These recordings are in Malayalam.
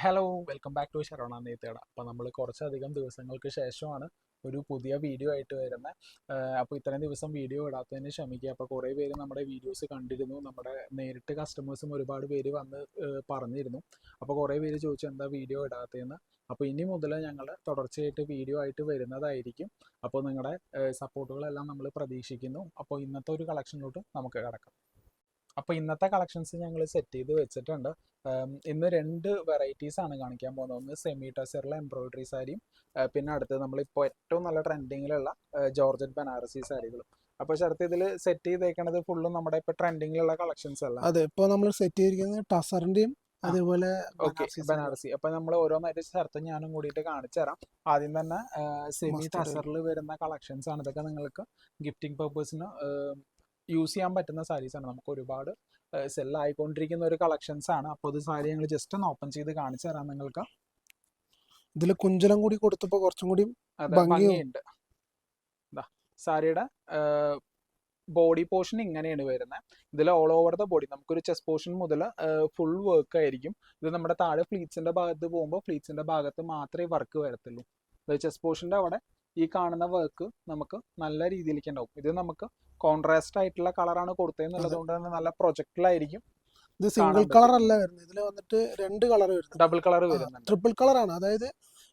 Hello welcome back to Saravana നെയ്ത്തേട. അപ്പോൾ നമ്മൾ കുറച്ചധികം ദിവസങ്ങൾക്ക് ശേഷമാണ് ഒരു പുതിയ വീഡിയോ ആയിട്ട് വരുന്നത്. അപ്പോൾ ഇത്രയും ദിവസം വീഡിയോ ഇടാത്തതിന് ക്ഷമിക്കുക. അപ്പോൾ കുറേ പേര് നമ്മുടെ വീഡിയോസ് കണ്ടിരുന്നു, നമ്മുടെ നേരിട്ട് കസ്റ്റമേഴ്സും ഒരുപാട് പേര് വന്ന് പറഞ്ഞിരുന്നു. അപ്പോൾ കുറേ പേര് ചോദിച്ചു എന്താ വീഡിയോ ഇടാത്തതെന്ന്. അപ്പോൾ ഇനി മുതൽ ഞങ്ങൾ തുടർച്ചയായിട്ട് വീഡിയോ ആയിട്ട് വരുന്നതായിരിക്കും. അപ്പോൾ നിങ്ങളുടെ സപ്പോർട്ടുകളെല്ലാം നമ്മൾ പ്രതീക്ഷിക്കുന്നു. അപ്പോൾ ഇന്നത്തെ ഒരു കളക്ഷനിലോട്ട് നമുക്ക് കിടക്കാം. അപ്പോൾ ഇന്നത്തെ കളക്ഷൻസ് ഞങ്ങൾ സെറ്റ് ചെയ്ത് വെച്ചിട്ടുണ്ട്. ഇന്ന് രണ്ട് വെറൈറ്റീസ് ആണ് കാണിക്കാൻ പോകുന്നത്. ഒന്ന് സെമി ടസറിലെ എംബ്രോയിഡറി സാരിയും, പിന്നെ അടുത്ത് നമ്മളിപ്പോൾ ഏറ്റവും നല്ല ട്രെൻഡിങ്ങിലുള്ള ജോർജറ്റ് ബനാറസി സാരികളും. അപ്പോൾ ശരത്ത് ഇതിൽ സെറ്റ് ചെയ്തേക്കണത് ഫുള്ളും നമ്മുടെ ഇപ്പോൾ ട്രെൻഡിങ്ങിലുള്ള കളക്ഷൻസ് അല്ല. അതെ, ഇപ്പോൾ നമ്മൾ സെറ്റ് ചെയ്തിരിക്കുന്നത് ടസറിന്റെയും അതേപോലെ ബനാറസി. അപ്പോൾ നമ്മൾ ഓരോന്നായിട്ട് ശരത്ത് ഞാനും കൂടിയിട്ട് കാണിച്ചു തരാം. ആദ്യം തന്നെ സെമി ടസറിൽ വരുന്ന കളക്ഷൻസ് ആണ്. ഇതൊക്കെ നിങ്ങൾക്ക് ഗിഫ്റ്റിംഗ് പർപ്പസിന് യൂസ് ചെയ്യാൻ പറ്റുന്ന സാരീസാണ്. നമുക്ക് ഒരുപാട് സെല്ലായിക്കൊണ്ടിരിക്കുന്ന ഒരു കളക്ഷൻസ് ആണ്. അപ്പോൾ ഇത് സാരി ഞങ്ങൾ ജസ്റ്റ് ഒന്ന് ഓപ്പൺ ചെയ്ത് കാണിച്ചു തരാം നിങ്ങൾക്ക്. ഇതിൽ കുഞ്ചലം കൂടി കൊടുത്തപ്പോൾ കുറച്ചും കൂടി ഭംഗിയുണ്ട്. സാരിയുടെ ബോഡി പോർഷൻ ഇങ്ങനെയാണ് വരുന്നത്. ഇതിൽ ഓൾ ഓവർ ദ ബോഡി നമുക്കൊരു ചെസ്റ്റ് പോർഷൻ മുതൽ ഫുൾ വർക്ക് ആയിരിക്കും. ഇത് നമ്മുടെ താഴെ ഫ്ലീറ്റ്സിന്റെ ഭാഗത്ത് പോകുമ്പോൾ ഫ്ലീറ്റ്സിന്റെ ഭാഗത്ത് മാത്രമേ വർക്ക് വരത്തുള്ളൂ. ചെസ്റ്റ് പോർഷന്റെ അവിടെ ഈ കാണുന്ന വർക്ക് നമുക്ക് നല്ല രീതിയിലേക്ക് ഉണ്ടാവും. ഇത് നമുക്ക് കോൺട്രാസ്റ്റ് ആയിട്ടുള്ള കളറാണ് കൊടുത്തതെന്നുള്ളത് കൊണ്ട് തന്നെ നല്ല പ്രൊജക്റ്റിലായിരിക്കും. ഇത് സിംഗിൾ കളർ അല്ല വരുന്നത്, ഇതിൽ വന്നിട്ട് രണ്ട് കളർ വരുന്നത്, ഡബിൾ കളർ വരുന്നുണ്ട്, ട്രിപ്പിൾ കളർ ആണ്. അതായത്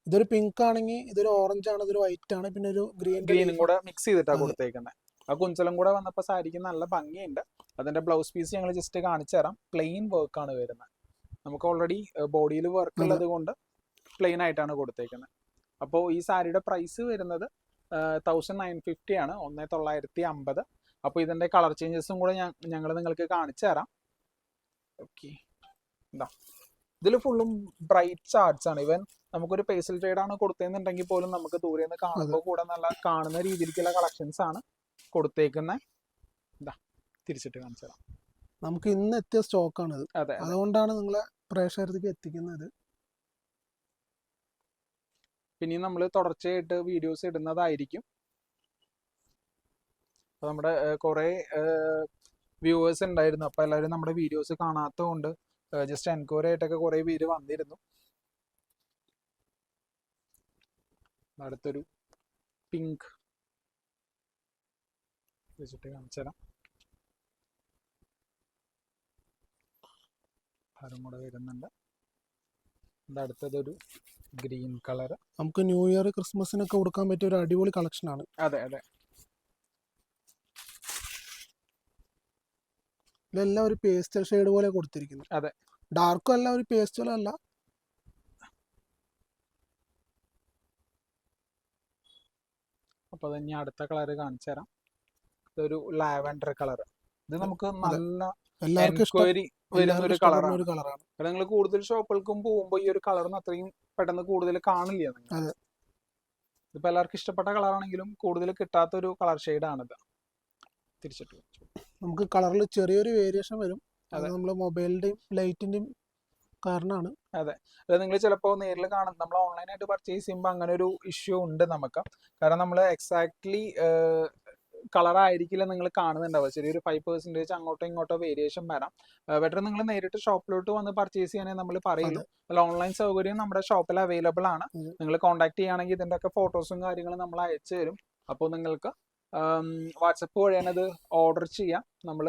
ഇതൊരു പിങ്ക് ആണെങ്കിൽ ഇതൊരു ഓറഞ്ച് ആണ്, ഇതൊരു വൈറ്റ് ആണ്, പിന്നെ ഒരു ഗ്രീനും കൂടെ മിക്സ് ചെയ്തിട്ടാണ് കൊടുത്തേക്കുന്നത്. ആ കുഞ്ചലും കൂടെ വന്നപ്പോൾ സാരിക്ക് നല്ല ഭംഗിയുണ്ട്. അതിന്റെ ബ്ലൗസ് പീസ് ഞങ്ങൾ ജസ്റ്റ് കാണിച്ചു തരാം. പ്ലെയിൻ വർക്ക് ആണ് വരുന്നത്. നമുക്ക് ഓൾറെഡി ബോഡിയിൽ വർക്ക് ഉള്ളത് കൊണ്ട് പ്ലെയിൻ ആയിട്ടാണ് കൊടുത്തേക്കുന്നത്. അപ്പോൾ ഈ സാരിയുടെ പ്രൈസ് വരുന്നത് 1950 ആണ്, 1950. അപ്പോൾ ഇതിന്റെ കളർ ചേഞ്ചസും കൂടെ ഞങ്ങൾ നിങ്ങൾക്ക് കാണിച്ചു തരാം. ഓക്കെ, എന്താ ഇതിൽ ഫുള്ളും ബ്രൈറ്റ് ചാർട്ട്സ് ആണ്. ഇവൻ നമുക്കൊരു പേസൽ ഷെയ്ഡ് ആണ് കൊടുത്തതെന്നുണ്ടെങ്കിൽ പോലും നമുക്ക് ദൂരെ നിന്ന് കാണുമ്പോൾ കൂടെ നല്ല കാണുന്ന രീതിയിലേക്കുള്ള കളക്ഷൻസ് ആണ് കൊടുത്തേക്കുന്നത്. എന്താ തിരിച്ചിട്ട് കാണിച്ചു തരാം. നമുക്ക് ഇന്ന് എത്തിയ സ്റ്റോക്കാണ് ഇത്. അതെ, അതുകൊണ്ടാണ് നിങ്ങളെ പ്രേക്ഷകരിലേക്ക് എത്തിക്കുന്നത്. പിന്നെ നമ്മൾ തുടർച്ചയായിട്ട് വീഡിയോസ് ഇടുന്നതായിരിക്കും. അപ്പോൾ നമ്മുടെ കുറേ വ്യൂവേഴ്സ് ഉണ്ടായിരുന്നു. അപ്പോൾ എല്ലാവരും നമ്മുടെ വീഡിയോസ് കാണാത്തത് കൊണ്ട് ജസ്റ്റ് എൻക്വയറി ആയിട്ടൊക്കെ കുറേ പേര് വന്നിരുന്നു. അടുത്തൊരു പിങ്ക് വെച്ചിട്ട് കാണിച്ചു തരാം. അതും കൂടെ വരുന്നുണ്ട്. അടുത്തതൊരു ഗ്രീൻ കളർ. നമുക്ക് ന്യൂ ഇയർ ക്രിസ്മസിനൊക്കെ കൊടുക്കാൻ പറ്റിയ ഒരു അടിപൊളി കളക്ഷൻ ആണ്. അതെ അതെ, ഇതെല്ലാം ഒരു പേസ്റ്റൽ ഷെയ്ഡ് പോലെ കൊടുത്തിരിക്കുന്നു. അതെ, ഡാർക്കും അല്ല, ഒരു പേസ്റ്റലും അല്ല. അപ്പൊ തന്നെ അടുത്ത കളർ കാണിച്ചു തരാം. ഇതൊരു ലാവൻഡർ കളർ. ഇത് നമുക്ക് നല്ല എൻക്വയറി വരുന്ന ഒരു കളറാണ്. നിങ്ങൾ കൂടുതൽ ഷോപ്പുകൾക്കും പോകുമ്പോൾ ഈ ഒരു കളറിന് അത്രയും പെട്ടെന്ന് കൂടുതൽ കാണില്ല നിങ്ങൾ. ഇതിപ്പോ എല്ലാവർക്കും ഇഷ്ടപ്പെട്ട കളറാണെങ്കിലും കൂടുതൽ കിട്ടാത്ത ഒരു കളർ ഷെയ്ഡാണിത്. തിരിച്ചിട്ട് നമുക്ക് കളറിൽ ചെറിയൊരു വേരിയേഷൻ വരും. അത് നമ്മൾ മൊബൈലിന്റെയും ലൈറ്റിന്റെയും കാരണമാണ്. അതെ, അത് നിങ്ങൾ ചിലപ്പോൾ നേരിൽ കാണും. നമ്മൾ ഓൺലൈനായിട്ട് പർച്ചേസ് ചെയ്യുമ്പോൾ അങ്ങനെ ഒരു ഇഷ്യൂ ഉണ്ട് നമുക്ക്. കാരണം നമ്മൾ എക്സാക്ട്ലി കളറായിരിക്കില്ല നിങ്ങൾ കാണുന്നുണ്ടാവുക. ചെറിയൊരു 5% അങ്ങോട്ടോ ഇങ്ങോട്ടോ വേരിയേഷൻ വരാം. ബെറ്റർ നിങ്ങൾ നേരിട്ട് ഷോപ്പിലോട്ട് വന്ന് പർച്ചേസ് ചെയ്യാനായി നമ്മൾ പറയുള്ളൂ. അല്ല, ഓൺലൈൻ സൗകര്യം നമ്മുടെ ഷോപ്പിൽ അവൈലബിൾ ആണ്. നിങ്ങൾ കോൺടാക്ട് ചെയ്യുകയാണെങ്കിൽ ഇതിൻ്റെ ഒക്കെ ഫോട്ടോസും കാര്യങ്ങളും നമ്മൾ അയച്ചു തരും. അപ്പോൾ നിങ്ങൾക്ക് വാട്സപ്പ് വഴിയാണ് ഇത് ഓർഡർ ചെയ്യാം. നമ്മൾ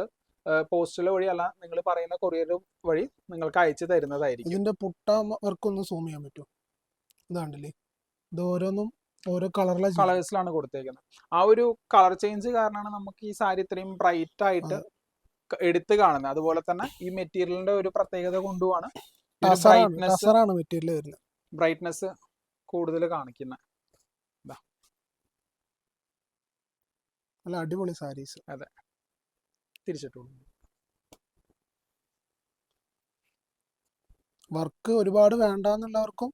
പോസ്റ്റൽ വഴിയല്ല, നിങ്ങൾ പറയുന്ന കൊറിയർ വഴി നിങ്ങൾക്ക് അയച്ചു തരുന്നതായിരിക്കും. ഇതിന്റെ പുട്ട വർക്ക് ഒന്ന് സൂം ചെയ്യാൻ പറ്റുമോ? ഇതാണ്ടല്ലേ, ഇത് ഓരോന്നും ഓരോ കളേഴ്സിലാണ് കൊടുത്തേക്കുന്നത്. ആ ഒരു കളർ ചേഞ്ച് കാരണമാണ് നമുക്ക് ഈ സാരി ഇത്രയും ബ്രൈറ്റ് ആയിട്ട് എടുത്ത് കാണുന്നത്. അതുപോലെ തന്നെ ഈ മെറ്റീരിയലിന്റെ ഒരു പ്രത്യേകത കൊണ്ടുമാണ് ബ്രൈറ്റ്നെസ് കൂടുതൽ കാണിക്കുന്നത്. നല്ല അടിപൊളി സാരീസ്. അതെ, തിരിച്ചിട്ടുള്ളൂ. വർക്ക് ഒരുപാട് വേണ്ടെന്നുള്ളവർക്കും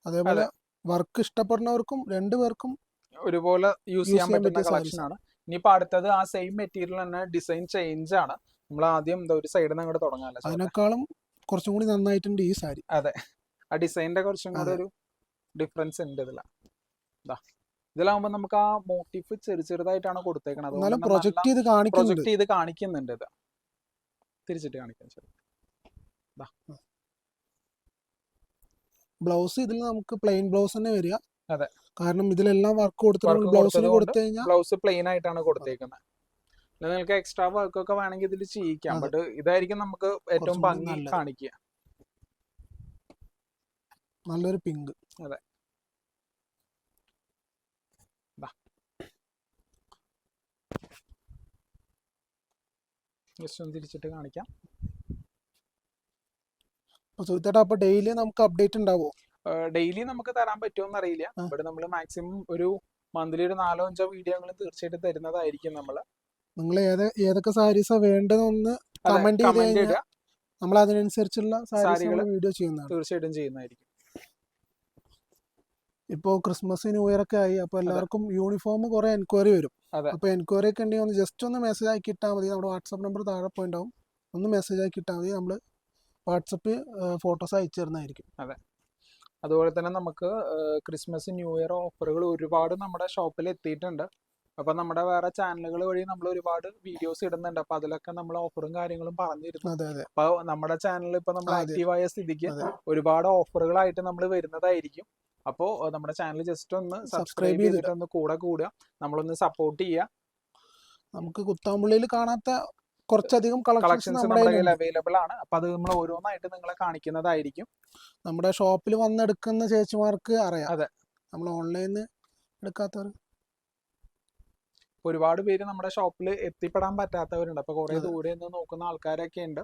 അതേപോലെ വർക്ക് ഇഷ്ടപ്പെടുന്നവർക്കും രണ്ടുപേർക്കും ഒരുപോലെ യൂസ് ചെയ്യാൻ പറ്റുന്ന കളക്ഷൻ ആണ്. ഇനിയിപ്പോ അടുത്തത് ആ സെയിം മെറ്റീരിയൽ തന്നെ ഡിസൈൻ ചേഞ്ച് ആണ്. നമ്മൾ ആദ്യം ഒരു സൈഡിൽ നിന്ന് അങ്ങോട്ട് തുടങ്ങാല്ലോ. അതിനേക്കാളും കുറച്ചും കൂടി നന്നായിട്ടുണ്ട് ഈ സാരി. അതെ, ആ ഡിസൈനിന്റെ കുറച്ചും കൂടെ ഒരു ഡിഫറൻസ് ഉണ്ട് ഇതിലാവുമ്പോ നമുക്ക് ആ മോട്ടീഫ് ചെറുതായിട്ടാണ് കൊടുത്തേക്കണത്. പ്രൊജക്ട് ചെയ്ത് കാണിക്കുന്നുണ്ട്. ഇത് തിരിച്ചിട്ട് കാണിക്കാൻ. ബ്ലൗസ് ഇതിൽ നമുക്ക് പ്ലെയിൻ ബ്ലൗസ് തന്നെ വരിക. അതെ. കാരണം ഇതിലെല്ലാം വർക്ക് കൊടുത്തിട്ട് വർക്ക് ബ്ലൗസിൽ കൊടുത്തത് കൊണ്ട് കൊടുത്തു കഴിഞ്ഞാൽ ബ്ലൗസ് പ്ലെയിൻ ആയിട്ടാണ് കൊടുത്തേക്കുന്നത്. നിങ്ങൾക്ക് എക്സ്ട്രാ വർക്ക് ഒക്കെ വേണമെങ്കിൽ ഇതിൽ ചെയ്യിക്കാം. അതെ. ബട്ട് ഇതായിരിക്കും നമുക്ക് ഏറ്റവും കുറച്ചും കൂടി ഭംഗി നല്ലത്. കാണിക്കുക. നല്ലൊരു പിങ്ക്. അതെ. ജസ്റ്റ് ഒന്ന് തിരിച്ചിട്ട് കാണിക്കാം. സുഹിത്തേട്ടാ, അപ്പൊ ഡെയിലി നമുക്ക് അപ്ഡേറ്റ് ഉണ്ടാവോ? ഡെയിലി നമുക്ക് തരാൻ പറ്റുമോന്ന് അറിയില്ല. ബട്ട് നമ്മൾ മാക്സിമം ഒരു മന്ത്ലി ഒരു 4-5 വീഡിയോകൾ തീർച്ചയായിട്ടും തരുന്നതായിരിക്കും. നിങ്ങൾ ഏതൊക്കെ സാരീസാ വേണ്ടതെന്ന് കമന്റ് ചെയ്ത് കഴിഞ്ഞാൽ നമ്മൾ അതിനനുസരിച്ചുള്ള സാരികൾ വീഡിയോ ചെയ്യുന്നതാണ്. തീർച്ചയായിട്ടും ചെയ്യുന്നതായിരിക്കും. ഇപ്പോൾ ക്രിസ്മസ് ന്യൂ ഇയർ ഒക്കെ ആയി. അപ്പൊ എല്ലാവർക്കും യൂണിഫോം കുറെ എൻക്വയറി വരും. അപ്പൊ എൻക്വയറി ഒക്കെ ഉണ്ടെങ്കിൽ ഒന്ന് ജസ്റ്റ് ഒന്ന് മെസ്സേജ് ആക്കി ഇട്ടാൽ മതി. നമ്മുടെ വാട്സാപ്പ് നമ്പർ താഴെ പോയിണ്ടാവും. ഒന്ന് മെസ്സേജ് ആക്കി ഇട്ടാൽ മതി. നമ്മൾ വാട്സപ്പ് ഫോട്ടോസ് അയച്ചു തരുന്നതായിരിക്കും. അതെ. അതുപോലെ തന്നെ നമുക്ക് ക്രിസ്മസ് ന്യൂ ഇയർ ഓഫറുകൾ ഒരുപാട് നമ്മുടെ ഷോപ്പിൽ എത്തിയിട്ടുണ്ട്. അപ്പൊ നമ്മുടെ വേറെ ചാനലുകൾ വഴി നമ്മൾ ഒരുപാട് വീഡിയോസ് ഇടുന്നുണ്ട്. അപ്പൊ അതിലൊക്കെ നമ്മൾ ഓഫറും കാര്യങ്ങളും പറഞ്ഞിരുന്നു. അപ്പൊ നമ്മുടെ ചാനൽ ഇപ്പൊ നമ്മൾ ആക്റ്റീവായ സ്ഥിതിക്ക് ഒരുപാട് ഓഫറുകളായിട്ട് നമ്മൾ വരുന്നതായിരിക്കും. അപ്പോ നമ്മുടെ ചാനൽ ജസ്റ്റ് ഒന്ന് സബ്സ്ക്രൈബ് ചെയ്തിട്ട് ഒന്ന് കൂടുക, നമ്മളൊന്ന് സപ്പോർട്ട് ചെയ്യുക. നമുക്ക് കുത്താമ്പുള്ളിയിൽ കാണാത്ത കുറച്ചധികം കളക്ഷൻസ് നമ്മുടെ കയ്യിൽ അവൈലബിൾ ആണ്. അപ്പൊ അത് നമ്മൾ ഓരോന്നായിട്ട് നിങ്ങളെ കാണിക്കുന്നതായിരിക്കും. നമ്മുടെ ഷോപ്പിൽ വന്നെടുക്കുന്ന ചേച്ചിമാർക്ക് അറിയാം. അതെ. നമ്മൾ ഓൺലൈനിൽ എടുക്കാത്തവർ ഒരുപാട് പേര് നമ്മുടെ ഷോപ്പിൽ എത്തിപ്പെടാൻ പറ്റാത്തവരുണ്ട്. അപ്പൊ കുറെ ദൂരെ നിന്ന് നോക്കുന്ന ആൾക്കാരൊക്കെ ഉണ്ട്.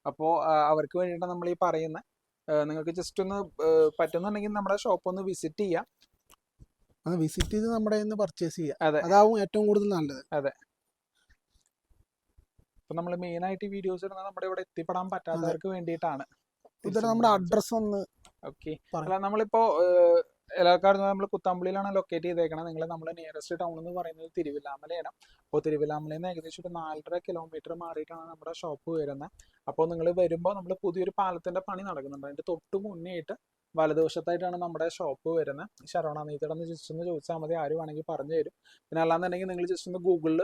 അപ്പോൾ അവർക്ക് വേണ്ടിയിട്ട് നമ്മൾ ഈ പറയുന്ന നിങ്ങൾക്ക് ജസ്റ്റ് ഒന്ന് പറ്റുന്നുണ്ടെങ്കിൽ നമ്മുടെ ഷോപ്പ് ഒന്ന് വിസിറ്റ് ചെയ്യാം. വിസിറ്റ് ചെയ്ത് നമ്മുടെ പർച്ചേസ് ചെയ്യാം. അതാവും ഏറ്റവും കൂടുതൽ നല്ലത്. അതെ. അപ്പൊ നമ്മൾ മെയിൻ ആയിട്ട് വീഡിയോസ് ഇടുന്നത് നമ്മുടെ ഇവിടെ എത്തിപ്പെടാൻ പറ്റാത്തവർക്ക് വേണ്ടിയിട്ടാണ്. നമ്മുടെ അഡ്രസ് ഒന്ന് ഓക്കെ. അല്ല, നമ്മളിപ്പോ എല്ലാവർക്കും നമ്മൾ കുത്താമ്പുള്ളിയിലാണ് ലൊക്കേറ്റ് ചെയ്തേക്കണം. നമ്മൾ നിയറസ്റ്റ് ടൗൺ എന്ന് പറയുന്നത് തിരുവില്ലാമലയാണ്. അപ്പോൾ തിരുവില്ലാമലയിൽ നിന്ന് ഏകദേശം ഒരു 4.5 കിലോമീറ്റർ മാറിയിട്ടാണ് നമ്മുടെ ഷോപ്പ് വരുന്നത്. അപ്പോൾ നിങ്ങൾ വരുമ്പോൾ നമ്മൾ പുതിയൊരു പാലത്തിന്റെ പണി നടക്കുന്നുണ്ട്. അതിന്റെ തൊട്ട് മുന്നേ ആയിട്ട് വലതുവശത്തായിട്ടാണ് നമ്മുടെ ഷോപ്പ് വരുന്നത്. ശരവണ നെയ്ത്തേട എന്ന് ജസ്റ്റ് ഒന്ന് ചോദിച്ചാൽ മതി, ആര് വേണമെങ്കിൽ പറഞ്ഞു തരും. പിന്നെ അല്ലാന്നുണ്ടെങ്കിൽ നിങ്ങൾ ജസ്റ്റ് ഒന്ന് ഗൂഗിളിൽ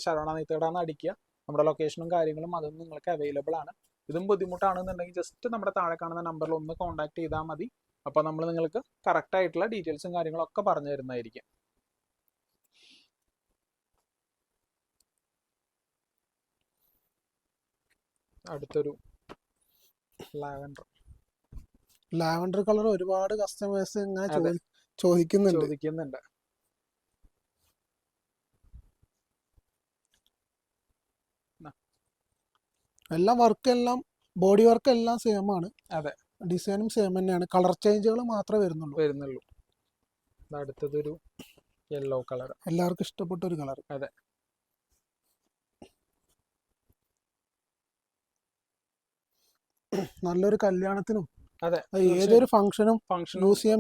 ശരവണ നെയ്ത്തേട എന്ന് അടിക്കുക. നമ്മുടെ ലൊക്കേഷനും കാര്യങ്ങളും അതൊന്നും നിങ്ങൾക്ക് അവൈലബിൾ ആണ്. ഇതും ബുദ്ധിമുട്ടാണെന്നുണ്ടെങ്കിൽ ജസ്റ്റ് നമ്മുടെ താഴെ കാണുന്ന നമ്പറിൽ ഒന്ന് കോൺടാക്ട് ചെയ്താൽ മതി. അപ്പോൾ നമ്മൾ നിങ്ങൾക്ക് കറക്റ്റ് ആയിട്ടുള്ള ഡീറ്റെയിൽസും കാര്യങ്ങളൊക്കെ പറഞ്ഞു തരുന്നതായിരിക്കും. അടുത്തൊരു ലാവൻഡർ കളർ ഒരുപാട് കസ്റ്റമേഴ്സ് ഇങ്ങനെ ചോദിക്കുന്നുണ്ട്. എല്ലാം ബോഡി വർക്ക് എല്ലാം സെയിം ആണ്. അതെ. ഡിസൈനും സെയിം തന്നെയാണ്. കളർ ചേഞ്ചുകൾ മാത്രമേ വരുന്നുള്ളൂ. അടുത്തതൊരു യെല്ലോ കളർ, എല്ലാവർക്കും ഇഷ്ടപ്പെട്ട ഒരു കളർ. അതെ. നല്ലൊരു കല്യാണത്തിനും അതെ ഏതൊരു ഫംഗ്ഷനും യൂസ് ചെയ്യാൻ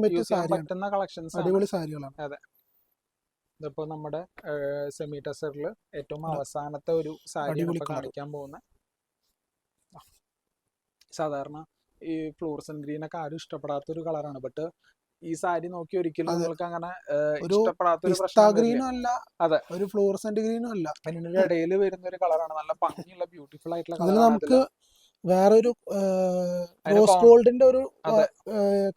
പറ്റുന്ന കളക്ഷൻസ്, അടിപൊളി സാരികളാണ്. അതെ. ഇതിപ്പോ നമ്മുടെ സെമി ടെസറിൽ ഏറ്റവും അവസാനത്തെ ഒരു സാരി കാണിക്കാൻ പോകുന്ന. സാധാരണ ഈ ഫ്ലൂറസന്റ് ഗ്രീൻ ഒക്കെ ആരും ഇഷ്ടപ്പെടാത്ത ഒരു കളറാണ്. ബട്ട് ഈ സാരി നോക്കി ഒരിക്കലും നിങ്ങൾക്ക് അങ്ങനെ ഇഷ്ടപ്പെടാത്തൊരു പ്രശ്നം. അതെ. ഒരു ഫ്ലൂറസന്റ് ഗ്രീനും അല്ല, അതിന്റെ ഇടയിൽ വരുന്ന ഒരു കളറാണ്. നല്ല ഭംഗിയുള്ള ബ്യൂട്ടിഫുൾ ആയിട്ടുള്ള കളറാണ്. നമുക്ക് വേറൊരു റോസ് ഗോൾഡിന്റെ ഒരു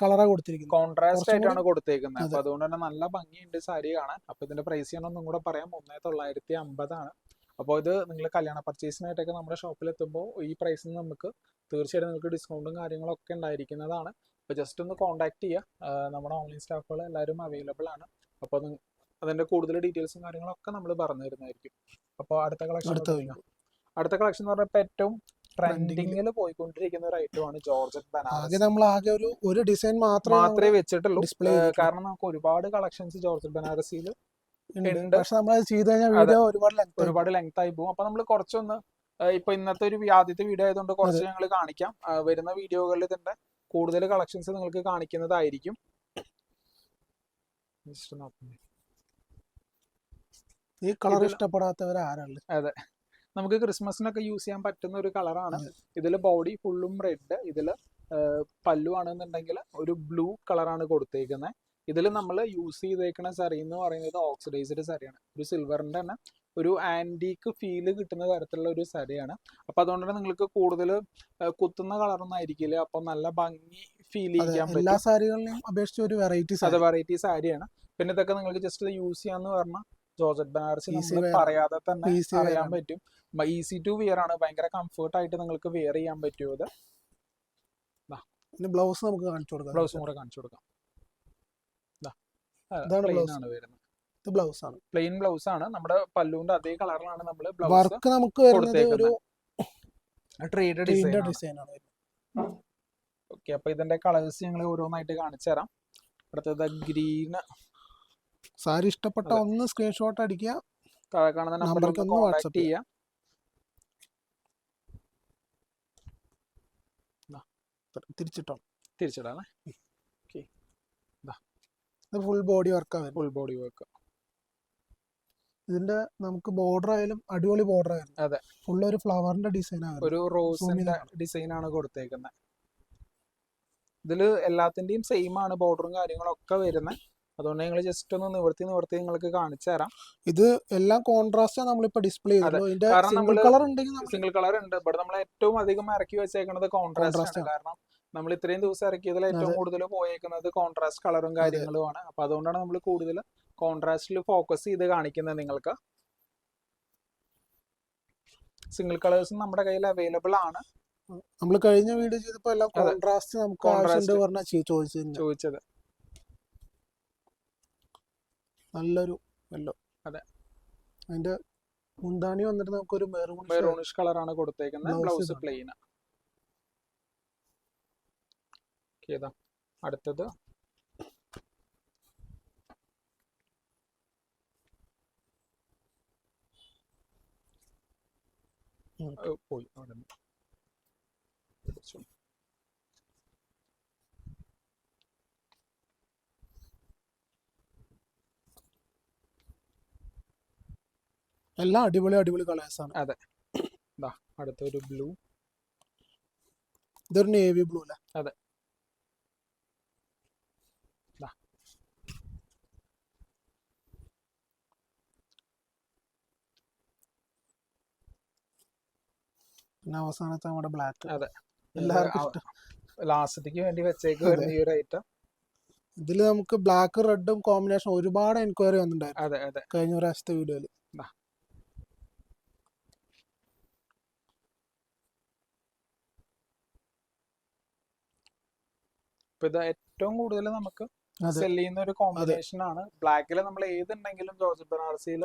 കളറാണ് കൊടുത്തിരിക്കുന്നത്. കോൺട്രാസ്റ്റ് ആയിട്ടാണ് കൊടുത്തേക്കുന്നത്. അപ്പൊ അതുകൊണ്ട് തന്നെ നല്ല ഭംഗിയുണ്ട് സാരി കാണാൻ. അപ്പൊ ഇതിന്റെ പ്രൈസ് ഞാൻ ഒന്നും കൂടെ പറയാം, 1950 ആണ്. അപ്പോൾ ഇത് നിങ്ങൾ കല്യാണ പർച്ചേസിനായിട്ടൊക്കെ നമ്മുടെ ഷോപ്പിൽ എത്തുമ്പോൾ ഈ പ്രൈസിന് നമുക്ക് തീർച്ചയായിട്ടും നിങ്ങൾക്ക് ഡിസ്കൗണ്ടും കാര്യങ്ങളൊക്കെ ഉണ്ടായിരിക്കുന്നതാണ്. അപ്പോൾ ജസ്റ്റ് ഒന്ന് കോൺടാക്ട് ചെയ്യുക. നമ്മുടെ ഓൺലൈൻ സ്റ്റാഫുകൾ എല്ലാവരും അവൈലബിൾ ആണ്. അപ്പോൾ അതിന്റെ കൂടുതൽ ഡീറ്റെയിൽസും കാര്യങ്ങളൊക്കെ നമ്മൾ പറഞ്ഞു തരുന്നതായിരിക്കും. അപ്പോൾ അടുത്ത കളക്ഷൻ എന്ന് പറഞ്ഞാൽ ഏറ്റവും ട്രെൻഡിങ്ങിൽ പോയിക്കൊണ്ടിരിക്കുന്ന ഒരു ഐറ്റമാണ് ജോർജറ്റ് ബനാറസി. നമ്മൾ ആകെ ഒരു ഡിസൈൻ മാത്രമേ വെച്ചിട്ടുള്ളൂ. കാരണം നമുക്ക് ഒരുപാട് കളക്ഷൻസ് ജോർജറ്റ് ബനാറസിയിൽ ഉണ്ട്. ഒരുപാട് ലെങ്ത് ആയി പോകും. അപ്പൊ നമ്മൾ കുറച്ചൊന്ന് ഇപ്പൊ ഇന്നത്തെ ഒരു ആദ്യത്തെ വീഡിയോ ആയതുകൊണ്ട് കുറച്ച് ഞങ്ങൾ കാണിക്കാം. വരുന്ന വീഡിയോകളിൽ ഇതിന്റെ കൂടുതൽ കളക്ഷൻസ് നിങ്ങൾക്ക് കാണിക്കുന്നതായിരിക്കും. ഈ കളർ ഇഷ്ടപ്പെടാത്തവരാരാണ്? അതെ. നമുക്ക് ക്രിസ്മസിനൊക്കെ യൂസ് ചെയ്യാൻ പറ്റുന്ന ഒരു കളറാണ്. ഇതിൽ ബോഡി ഫുള്ളും റെഡ്, ഇതില് പല്ലു ആണെന്നുണ്ടെങ്കിൽ ഒരു ബ്ലൂ കളറാണ് കൊടുത്തേക്കുന്നത്. ഇതിൽ നമ്മൾ യൂസ് ചെയ്തേക്കുന്ന സരി എന്ന് പറയുന്നത് ഓക്സിഡൈസ്ഡ് സരിയാണ്. ഒരു സിൽവറിന്റെ തന്നെ ഒരു ആന്റീക്ക് ഫീല് കിട്ടുന്ന തരത്തിലുള്ള ഒരു സരിയാണ്. അപ്പൊ അതുകൊണ്ട് തന്നെ നിങ്ങൾക്ക് കൂടുതൽ കുത്തുന്ന കളറൊന്നും ആയിരിക്കില്ല. അപ്പൊ നല്ല ഭംഗി ഫീൽ ചെയ്യിക്കാൻ എല്ലാ പറ്റും. സാരികളിലെയും അപേക്ഷിച്ച് ഒരു വെറൈറ്റി അത് സാരി, വെറൈറ്റി സാരിയാണ്. പിന്നെ ഇതൊക്കെ നിങ്ങൾക്ക് ജസ്റ്റ് യൂസ് ചെയ്യാന്ന് പറഞ്ഞാൽ ജോർജറ്റ് ബനാറസി ഈസി നമ്മൾ വെയർ ആണ്, പറയാതെ തന്നെ ഈസി വെയർ അറിയാൻ ആണ്. പറ്റും. ഈസി ടു വിയർ ആണ്, ഭയങ്കര കംഫർട്ട് ആയിട്ട് നിങ്ങൾക്ക് വെയർ ചെയ്യാൻ പറ്റും. ഇത് പിന്നെ ബ്ലൗസ് നമുക്ക് കാണിച്ചു കൊടുക്കാം. ബ്ലൗസും കൂടെ കാണിച്ചു കൊടുക്കാം. ഇതാണ് പ്ലെയിൻ ബ്ലൗസ്, ആണ് വരുന്നത്. ഇത് ബ്ലൗസ് ആണ്. പ്ലെയിൻ ബ്ലൗസ് ആണ്. നമ്മുടെ പല്ലുവിന്റെ അതേ കളറിലാണ് നമ്മൾ ബ്ലൗസ് വർക്ക് നമുക്ക് വരുന്നത് ഒരു ട്രേഡ് ഡിസൈൻ ഡിസൈൻ ആണ്. ഓക്കെ, അപ്പൊ ഇതിന്റെ കളേഴ്സ് ഞങ്ങൾ ഓരോന്നായിട്ട് കാണിച്ചു തരാം. അടുത്തത് ഗ്രീൻ. സാരി ഇഷ്ടപ്പെട്ട ഒന്ന് സ്ക്രീൻഷോട്ട് അടിക്കുക, താഴെ കാണുന്ന നമ്പറിൽ ഒന്ന് കോൺടാക്ട് വാട്സപ്പ് ചെയ്യാം. തിരിച്ചിടാം. ഫുൾ ബോഡി വർക്കാണ്. Full body work. ഇതിന്റെ നമുക്ക് ബോർഡർ ആയാലും അടിപൊളി ബോർഡർ ആയിരുന്നു. അതെ, ഫുൾ ഒരു ഫ്ലവറിന്റെ ഡിസൈൻ ആണ്, ഒരു റോസിന്റെ ഡിസൈൻ ആണ് കൊടുത്തേക്കുന്നത്. ഇതില് എല്ലാത്തിന്റെയും സെയിം ആണ് ബോർഡറും കാര്യങ്ങളൊക്കെ വരുന്നത്. അതുകൊണ്ട് ഞങ്ങൾ ജസ്റ്റ് ഒന്ന് നിവർത്തി നിങ്ങൾക്ക് കാണിച്ചു തരാം. ഇത് എല്ലാം കോൺട്രാസ്റ്റ് നമ്മളിപ്പോ ഡിസ്പ്ലേ ചെയ്തല്ലോ. ഇതിന്റെ കാരണം സിംഗിൾ കളർ ഉണ്ടെങ്കിൽ സിംഗിൾ കളർ ഉണ്ട്, ബട്ട് നമ്മൾ ഏറ്റവും അധികം ഇറക്കി വെച്ചേക്കുന്നത് കോൺട്രാസ്റ്റ് ആണ്. കാരണം നമ്മൾ ഇത്രയും ദിവസം ഇറക്കിയതിൽ ഏറ്റവും കൂടുതൽ പോയേക്കുന്നത് കോൺട്രാസ്റ്റ് കളറും കാര്യങ്ങളുമാണ്. അപ്പൊ അതുകൊണ്ടാണ് നമ്മൾ കൂടുതൽ കോൺട്രാസ്റ്റിൽ ഫോക്കസ് ചെയ്ത് കാണിക്കുന്നത് നിങ്ങൾക്ക്. സിംഗിൾ കളേഴ്സും നമ്മുടെ കയ്യിൽ അവൈലബിൾ ആണ്. നമ്മൾ കഴിഞ്ഞ വീഡിയോ ചെയ്തപ്പോ എല്ലാം കോൺട്രാസ്റ്റ് നമുക്ക് ആവശ്യമുണ്ട് പറഞ്ഞാ ചോദിച്ചത്. നല്ലൊരു യെല്ലോ. അതെ, അതിന്റെ മുന്താണി വന്നിട്ട് നമുക്കൊരു മെറൂണിഷ് കളറാണ് കൊടുത്തേക്കുന്നത്. Blouse plain. അടുത്തത് പോയി അവിടെ. എല്ലാം അടിപൊളി കളേഴ്സ് ആണ്. അതെ, അടുത്തൊരു ബ്ലൂ. ഇതൊരു നേവി ബ്ലൂ അല്ലേ? അതെ, പിന്നെ അവസാനത്തെ നമ്മുടെ ബ്ലാക്ക്. അതെ, എല്ലാവർക്കും ലാസ്റ്റത്തേക്ക് വേണ്ടി വെച്ചേക്ക് ഈ ഒരു ഐറ്റം. ഇതില് നമുക്ക് ബ്ലാക്ക് റെഡും കോമ്പിനേഷൻ ഒരുപാട് എൻക്വയറി വന്നിട്ടുണ്ടായിരുന്നു. അതെ അതെ, കഴിഞ്ഞ പ്രാവശ്യത്തെ വീഡിയോയില്. ഇപ്പൊ ഇത് ഏറ്റവും കൂടുതൽ നമുക്ക് സെല് ചെയ്യുന്ന ഒരു കോമ്പിനേഷൻ ആണ്. ബ്ലാക്കിൽ നമ്മൾ ഏതുണ്ടെങ്കിലും ജോർജറ്റ് ബനാറസിയിൽ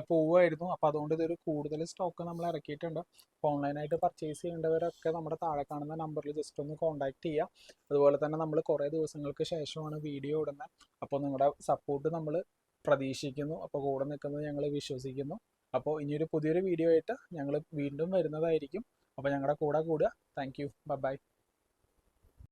പോവുമായിരുന്നു. അപ്പൊ അതുകൊണ്ട് ഇതൊരു കൂടുതൽ സ്റ്റോക്ക് നമ്മൾ ഇറക്കിയിട്ടുണ്ട്. അപ്പോൾ ഓൺലൈനായിട്ട് പർച്ചേസ് ചെയ്യേണ്ടവരൊക്കെ നമ്മുടെ താഴെ കാണുന്ന നമ്പറിൽ ജസ്റ്റ് ഒന്ന് കോൺടാക്ട് ചെയ്യുക. അതുപോലെ തന്നെ നമ്മൾ കുറേ ദിവസങ്ങൾക്ക് ശേഷമാണ് വീഡിയോ ഇടുന്നത്. അപ്പോൾ നിങ്ങളുടെ സപ്പോർട്ട് നമ്മൾ പ്രതീക്ഷിക്കുന്നു. അപ്പോൾ കൂടെ നിൽക്കുന്നത് ഞങ്ങൾ വിശ്വസിക്കുന്നു. അപ്പോൾ ഇനിയൊരു പുതിയൊരു വീഡിയോ ആയിട്ട് ഞങ്ങൾ വീണ്ടും വരുന്നതായിരിക്കും. അപ്പോൾ ഞങ്ങളുടെ കൂടെ കൂടുക. Thank you. ബൈ.